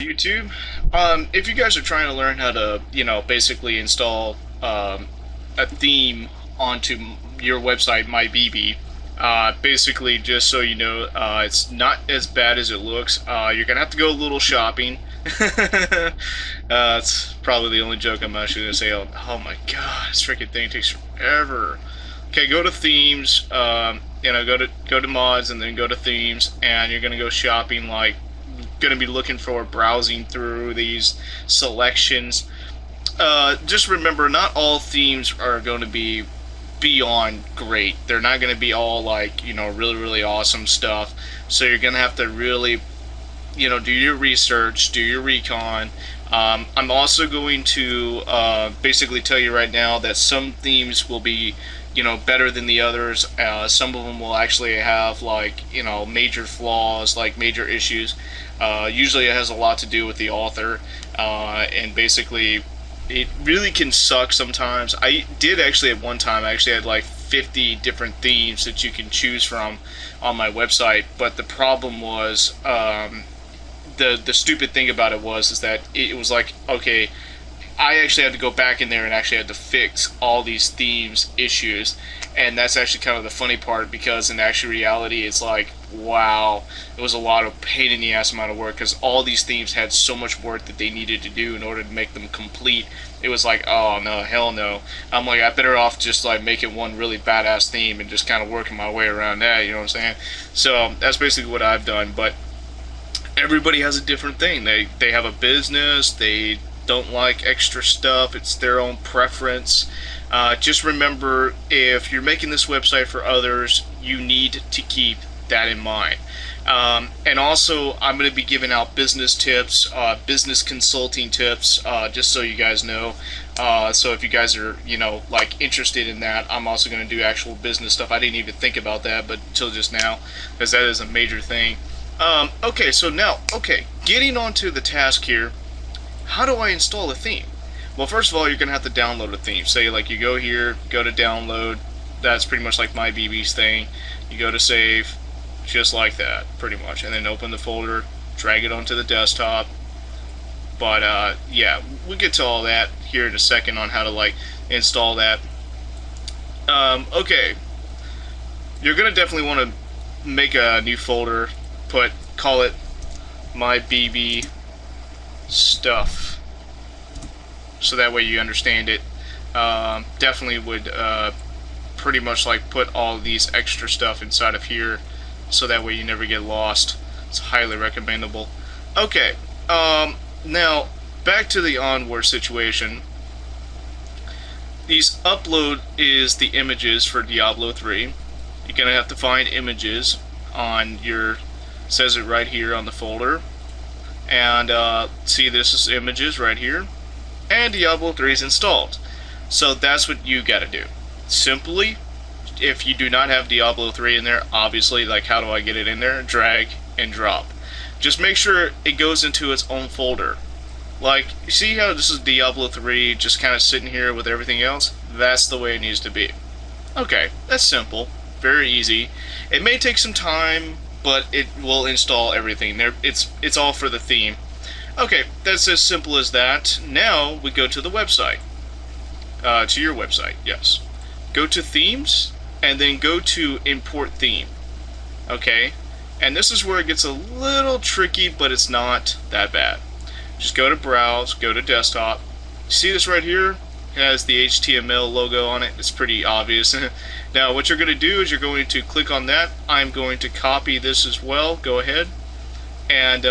YouTube. If you guys are trying to learn how to, basically install a theme onto your website, mybb, basically, just so you know, it's not as bad as it looks. You're gonna have to go a little shopping. It's probably the only joke I'm actually gonna say. Oh my god, this freaking thing takes forever. Okay, go to themes. Go to mods and then go to themes, and you're gonna go shopping. Like, gonna be looking for browsing through these selections. Just remember, not all themes are going to be beyond great. They're not going to be all like, really, really awesome stuff. So you're going to have to really, do your research, do your recon. I'm also going to basically tell you right now that some themes will be, better than the others. Some of them will actually have, like, major flaws, like major issues. Usually it has a lot to do with the author, and basically it really can suck sometimes. I did actually at one time, I actually had like 50 different themes that you can choose from on my website, but the problem was, the stupid thing about it was is that it was like, okay, I actually had to go back in there and actually had to fix all these themes issues, and that's actually kind of the funny part, because in actual reality it's like, wow, it was a lot of pain in the ass amount of work, because all these themes had so much work that they needed to do in order to make them complete. It was like, oh no, hell no. I'm like, I better off just like making one really badass theme and just kind of working my way around that, you know what I'm saying? So that's basically what I've done. But everybody has a different thing. They have a business, they don't like extra stuff, it's their own preference. Just remember, if you're making this website for others, you need to keep that in mind. And also, I'm going to be giving out business tips, business consulting tips, just so you guys know. So if you guys are, like, interested in that, I'm also going to do actual business stuff. I didn't even think about that, but until just now, because that is a major thing. Okay, so now, getting on to the task here. How do I install a theme? Well, first of all, you're going to have to download a theme. Say, like, you go here, go to download. That's pretty much like mybb's thing. You go to save, just like that, pretty much. And then open the folder, drag it onto the desktop. But, yeah, we'll get to all that here in a second on how to, like, install that. Okay. You're going to definitely want to make a new folder. Call it mybb stuff, so that way you understand it. Definitely would pretty much like put all these extra stuff inside of here, so that way you never get lost. It's highly recommendable. Okay, now back to the onward situation. These upload is the images for Diablo 3. You're gonna have to find images on your, says it right here on the folder. And see, this is images right here, and Diablo 3 is installed. So that's what you gotta do. Simply, if you do not have Diablo 3 in there, obviously, like, how do I get it in there? Drag and drop. Just make sure it goes into its own folder. Like, you see how this is Diablo 3 just kind of sitting here with everything else? That's the way it needs to be. Okay, that's simple, very easy. It may take some time, but it will install everything there. It's all for the theme. Okay, that's as simple as that. Now we go to the website, to your website. Yes, go to themes and then go to import theme. Okay, and this is where it gets a little tricky, but it's not that bad. Just go to browse, go to desktop. See this right here? It has the HTML logo on it. It's pretty obvious. Now what you're going to do is you're going to click on that. I'm going to copy this as well. Go ahead. And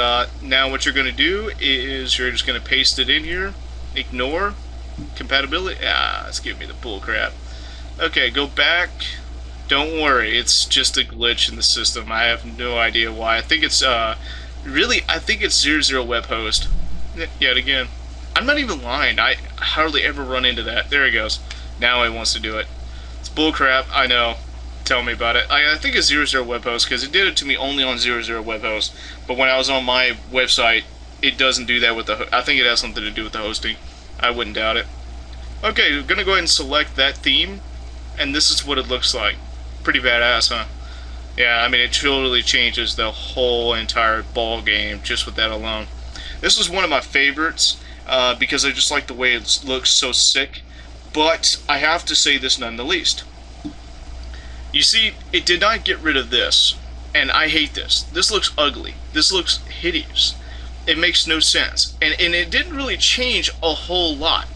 now what you're going to do is you're just going to paste it in here. Ignore. Compatibility. It's giving me the bull crap. Okay, go back. Don't worry. It's just a glitch in the system. I have no idea why. I think it's really, I think it's 00 web host. Yet again. I'm not even lying. I hardly ever run into that. There he goes. Now it wants to do it. It's bullcrap. I know. Tell me about it. I think it's 00 web host, because it did it to me only on 00 web host. But when I was on my website, it doesn't do that with the. I think it has something to do with the hosting. I wouldn't doubt it. Okay, we're gonna go ahead and select that theme, and this is what it looks like. Pretty badass, huh? Yeah, I mean, it totally changes the whole entire ball game just with that alone. This is one of my favorites because I just like the way it looks so sick. But I have to say this none the least. You see, it did not get rid of this, and I hate this. This looks ugly. This looks hideous. It makes no sense, and it didn't really change a whole lot.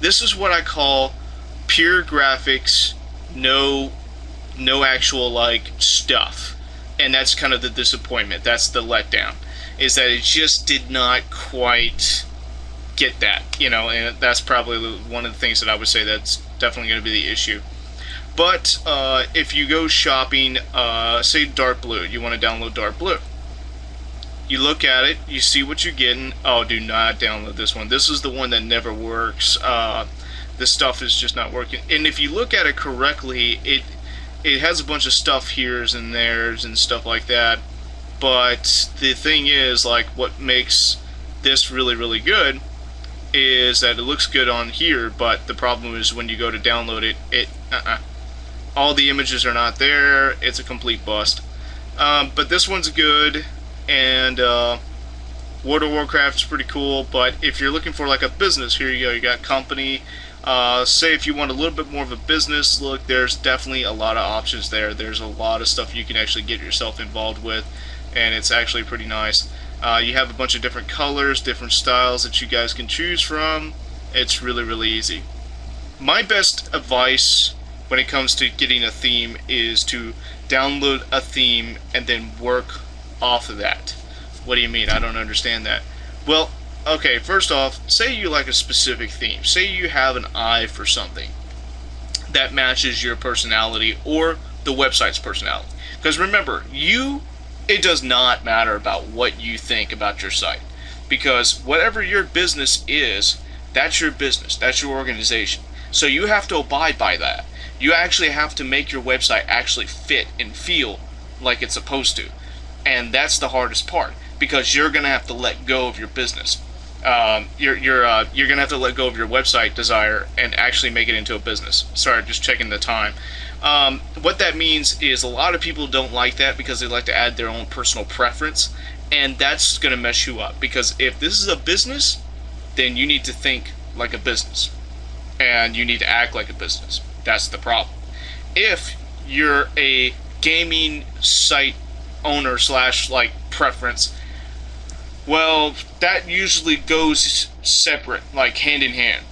This is what I call pure graphics, no actual like stuff, and that's kind of the disappointment. That's the letdown, is that it just did not quite get that, you know, and that's probably one of the things that I would say that's definitely going to be the issue. But if you go shopping, say Dark Blue, you want to download Dark Blue. You look at it, you see what you're getting. Oh, do not download this one. This is the one that never works. This stuff is just not working. And if you look at it correctly, it has a bunch of stuff here's and there's and stuff like that. But the thing is, like, what makes this really, really good is that it looks good on here, but the problem is when you go to download it, all the images are not there. It's a complete bust. But this one's good, and World of Warcraft's pretty cool. But if you're looking for like a business, here you go. You got company. Say if you want a little bit more of a business look, there's definitely a lot of options there. There's a lot of stuff you can actually get yourself involved with, and it's actually pretty nice. You have a bunch of different colors, different styles that you guys can choose from. It's really, really easy. My best advice when it comes to getting a theme is to download a theme and then work off of that. What do you mean? I don't understand that. Well, okay, first off, say you like a specific theme. Say you have an eye for something that matches your personality or the website's personality. Because remember, it does not matter about what you think about your site. Because whatever your business is, that's your business, that's your organization. So you have to abide by that. You actually have to make your website actually fit and feel like it's supposed to. And that's the hardest part, because you're going to have to let go of your business. You're going to have to let go of your website desire and actually make it into a business. Sorry, just checking the time. What that means is a lot of people don't like that because they like to add their own personal preference, and that's going to mess you up. Because if this is a business, then you need to think like a business, and you need to act like a business. That's the problem. If you're a gaming site owner slash like preference, well, that usually goes separate, like hand in hand.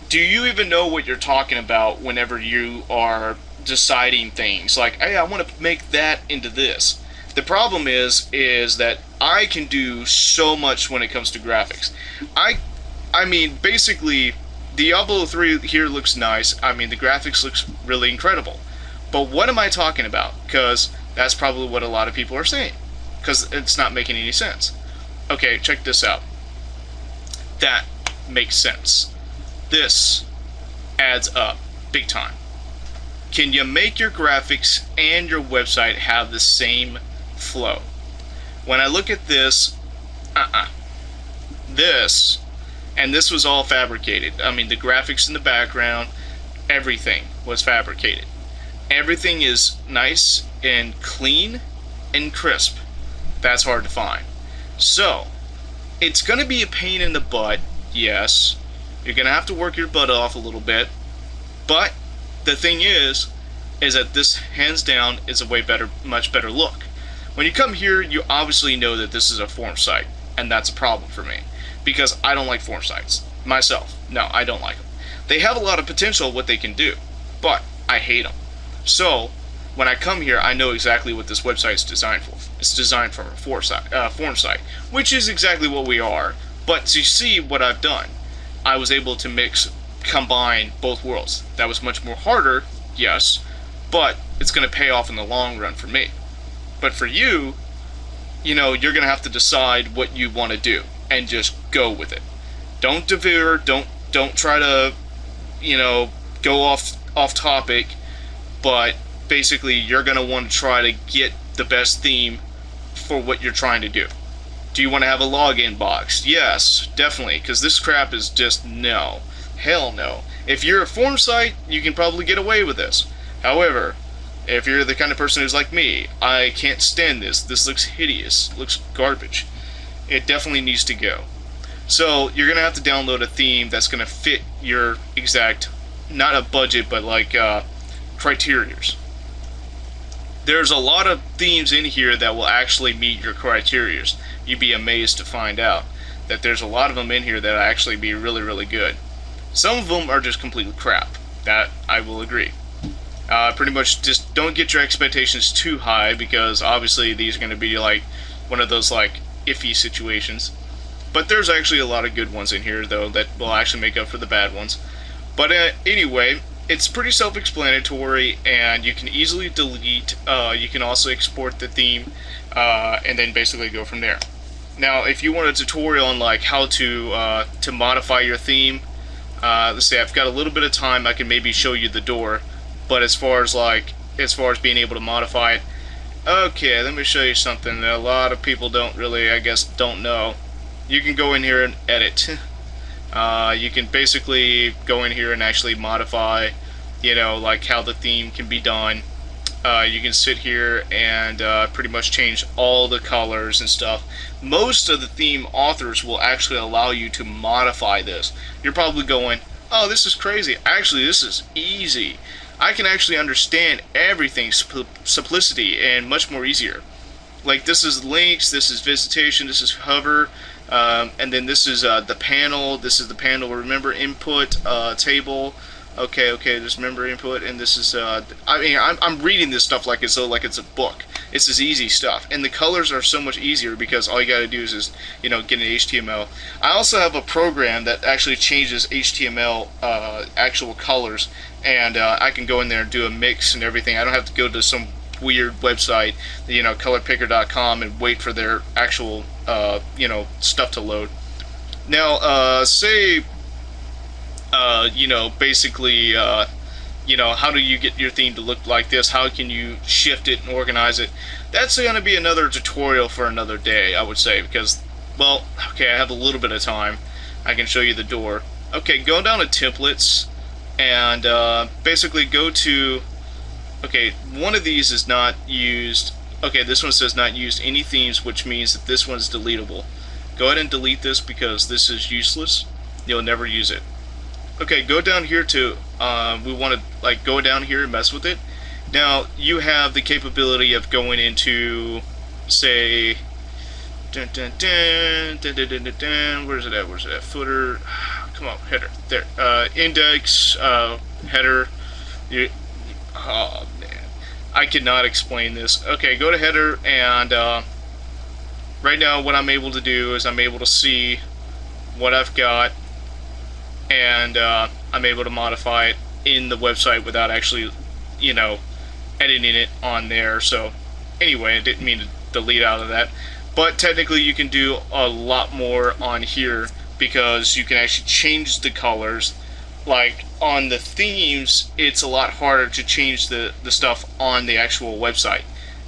Do you even know what you're talking about whenever you are deciding things like, hey, I want to make that into this? The problem is that I can do so much when it comes to graphics. I mean, basically, Diablo 3 here looks nice. I mean, the graphics looks really incredible. But what am I talking about? Because that's probably what a lot of people are saying. Because it's not making any sense. Okay, check this out. That makes sense. This adds up big time. Can you make your graphics and your website have the same flow? When I look at this, this, and this was all fabricated. I mean, the graphics in the background, everything was fabricated. Everything is nice and clean and crisp. That's hard to find. So, it's going to be a pain in the butt, yes. You're going to have to work your butt off a little bit. But the thing is that this, hands down, is a way better, much better look. When you come here, you obviously know that this is a form site, and that's a problem for me. Because I don't like form sites. Myself. No, I don't like them. They have a lot of potential what they can do, but I hate them. So, when I come here, I know exactly what this website is designed for. It's designed for a form site, which is exactly what we are. But to see what I've done, I was able to combine both worlds. That was much more harder, yes, but it's going to pay off in the long run for me. But for you, you know, you're going to have to decide what you want to do and just go with it. Don't defer, don't try to, you know, go off topic, but basically you're going to want to try to get the best theme for what you're trying to do. Do you want to have a login box? Yes, definitely, because this crap is just no. Hell no. If you're a form site, you can probably get away with this. However, if you're the kind of person who's like me, I can't stand this. This looks hideous. Looks garbage. It definitely needs to go. So you're gonna have to download a theme that's gonna fit your exact, not a budget, but like criterias. There's a lot of themes in here that will actually meet your criterias. You'd be amazed to find out that there's a lot of them in here that actually be really, really good. Some of them are just completely crap. That I will agree. Pretty much just don't get your expectations too high, because obviously these are going to be like one of those like iffy situations. But there's actually a lot of good ones in here though that will actually make up for the bad ones. But anyway, it's pretty self-explanatory, and you can easily delete. You can also export the theme, and then basically go from there. Now, if you want a tutorial on like how to modify your theme, let's say I've got a little bit of time, I can maybe show you the door. But as far as being able to modify it, okay, let me show you something that a lot of people don't really, I guess, don't know. You can go in here and edit. You can basically go in here and actually modify, like how the theme can be done. You can sit here and pretty much change all the colors and stuff. Most of the theme authors will actually allow you to modify this. You're probably going, oh, this is crazy. Actually, this is easy. I can actually understand everything, simplicity, and much more easier. Like, this is links, this is visitation, this is hover, and then this is the panel. This is the panel, remember input, table. Okay, just remember input, and this is, I'm reading this stuff like it's a book. It's this easy stuff, and the colors are so much easier because all you gotta do is get an HTML. I also have a program that actually changes HTML actual colors, and I can go in there and do a mix and everything. I don't have to go to some weird website, colorpicker.com, and wait for their actual stuff to load. Now, say basically, how do you get your theme to look like this? How can you shift it and organize it? That's going to be another tutorial for another day, I would say, because, well, okay, I have a little bit of time. I can show you the door. Okay, go down to templates, and basically go to, okay, one of these is not used. Okay, this one says not used any themes, which means that this one's deletable. Go ahead and delete this because this is useless. You'll never use it. Okay, go down here to, we want to go down here and mess with it. Now, you have the capability of going into, say, where's it at, footer, come on, header, there, index, header, oh man, I cannot explain this. Okay, go to header, and right now what I'm able to do is I'm able to see what I've got, and I'm able to modify it in the website without actually, editing it on there. So anyway, I didn't mean to delete out of that, but technically you can do a lot more on here because you can actually change the colors. Like on the themes, it's a lot harder to change the stuff on the actual website.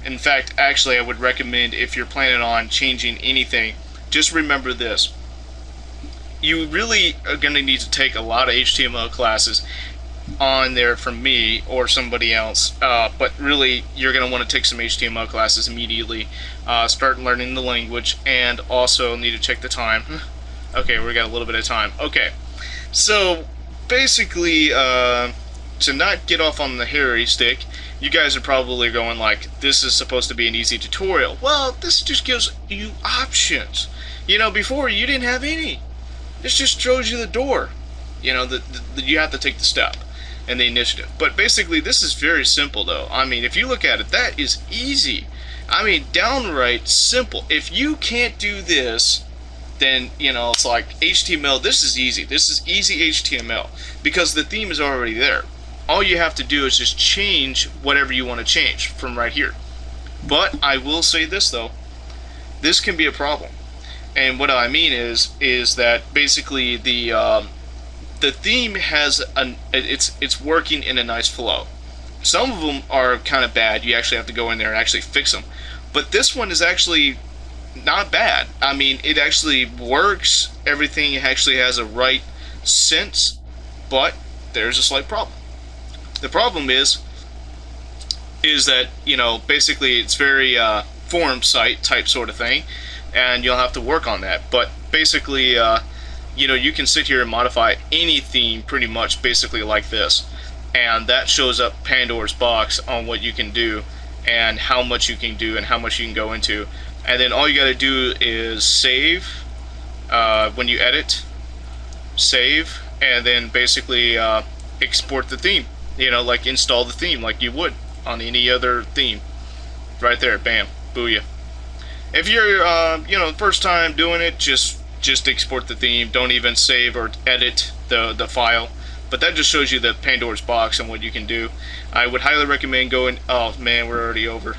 In fact, actually, I would recommend, if you're planning on changing anything, just remember this. You really are going to need to take a lot of HTML classes on there from me or somebody else, but really you're going to want to take some HTML classes immediately, start learning the language, and also need to check the time. Okay, we got a little bit of time. Okay, so basically, to not get off on the hairy stick, you guys are probably going like, this is supposed to be an easy tutorial. Well, this just gives you options. Before you didn't have any. This just shows you the door. You have to take the step and the initiative. But basically, this is very simple, though. I mean, if you look at it, that is easy. I mean, downright simple. If you can't do this, then, it's like HTML, this is easy. This is easy HTML because the theme is already there. All you have to do is just change whatever you want to change from right here. But I will say this, though. This can be a problem. And what I mean is that basically the theme has it's working in a nice flow. Some of them are kind of bad. You actually have to go in there and actually fix them. But this one is actually not bad. I mean, it actually works. Everything actually has a right sense. But there's a slight problem. The problem is that basically it's very forum site type sort of thing. And you'll have to work on that. But basically, you know, you can sit here and modify any theme pretty much basically like this. And that shows up Pandora's box on what you can do and how much you can do and how much you can go into. And then all you got to do is save when you edit, save, and then basically export the theme. You know, like install the theme like you would on any other theme. Right there, bam, booyah. If you're, you know, first time doing it, just export the theme. Don't even save or edit the file. But that just shows you the Pandora's box and what you can do. I would highly recommend going. Oh man, we're already over.